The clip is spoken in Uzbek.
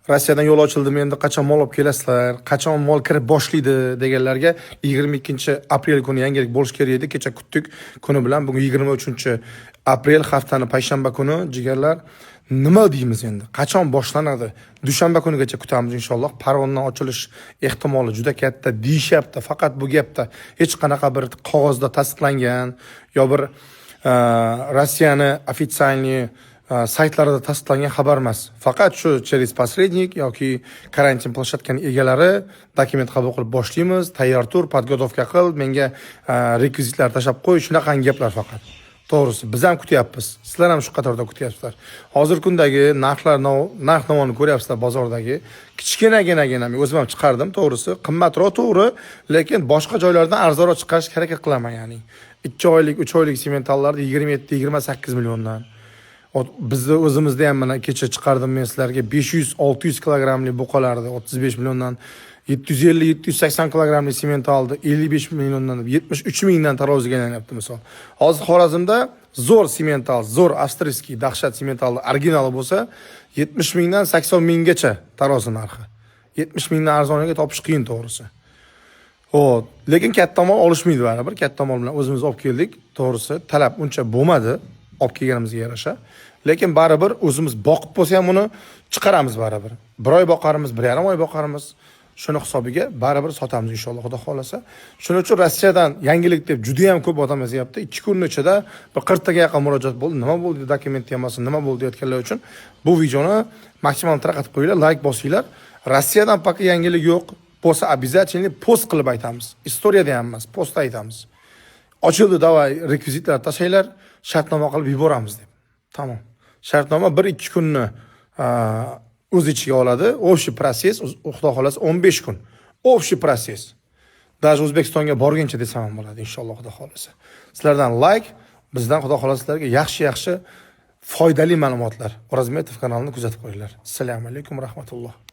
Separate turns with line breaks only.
Rossiyadan yo'l ochildimi, endi qachon mol olib kelasizlar, qachon mol kirib boshlaydi deganlarga 22-aprel kuni yangilik bo'lish kerak edi. Kecha kutdik kuni bilan. Bugun 23-aprel haftani payshanba kuni jigarlar. Nima deymiz endi? Qachon boshlanadi? Dushanba kunigacha kutamiz inshaalloh. Parvondan ochilish ehtimoli juda katta deyishyapti. Faqat bu gapda hech qanaqa bir qog'ozda tasdiqlangan yo bir Rossiyani ofitsialniy saytlarida tasdiqlangan xabar emas. Faqat shu через посредник yoki karantin plashatkani egalari dokument qabul qilib boshlaymiz, tayyor tur, podgotovka qil, menga rekvizitlar tashab qo'y, shunaqa gaplar faqat. To'g'risi, biz ham kutyapmiz. Sizlar ham shu qatorda kutyapsizlar. Hozir kundagi narx-navoni ko'ryapsizlar bozordagi. Kichkinagina men o'zim ham chiqardim, to'g'risi, qimmatroq to'g'ri, lekin boshqa joylardan arzonroq chiqarishga harakat qilaman, ya'ni. 2 oylik, 3 oylik sementallarni 27-28 milliondan. Bizni o'zimizda ham mana kecha chiqardim men sizlarga 500-600 kilogramli buqalarni 35 milliondan 750-780 kilogramli sementalni 55 milliondan 73 mingdan taroziga aylanyapti misol. Hozir Xorazmda zo'r semental, zo'r avstriyskiy dahshat sementalni originali bo'lsa 70 mingdan 80 minggacha tarozi narxi. 70 mingdan arzoniga topish qiyin to'g'risi. Xo'p, lekin katta mol olishmaydi baribir. Katta mol bilan o'zimiz olib keldik. To'g'risi, talab uncha bo'lmadi olib kelganimizga yarasha. Lekin baribir o'zimiz boqib bo'lsa ham uni chiqaramiz baribir. 1 oy boqarimiz, 1,5 oy boqarimiz. Shuni hisobiga baribir sotamiz inshaalloh, Xudo xolasa. Shuning uchun Rossiyadan yangilik deb juda ham ko'p odam yozyapti. 2 kun ichida bir 40 taga yaqin murojaat bo'ldi. Nima bo'ldi, dokument yamasin, nima bo'ldi deyotganlar uchun bu videoni maksimal tarqatib qo'yinglar, like bosinglar. Rossiyadan paka yangilik yo'q. Bo'lsa обязательно post qilib aytamiz. Istoriyada ham emas, postda aytamiz. Ochildi, davay rekvizitlar tashlaylar, shartnoma qilib yuboramiz deb. Tamam. Shartnoma 1-2 kunni o'z ichiga oladi. Общий protsess, xudo xolasa 15 kun. Общий protsess. Даже O'zbekistonga borguncha desam ham bo'ladi inshaalloh, xudo xolasa. Sizlardan like, bizdan xudo xolasa sizlarga yaxshi foydali ma'lumotlar. O'razmetov kanalini kuzatib qo'yinglar. Assalomu alaykum, rahmatulloh.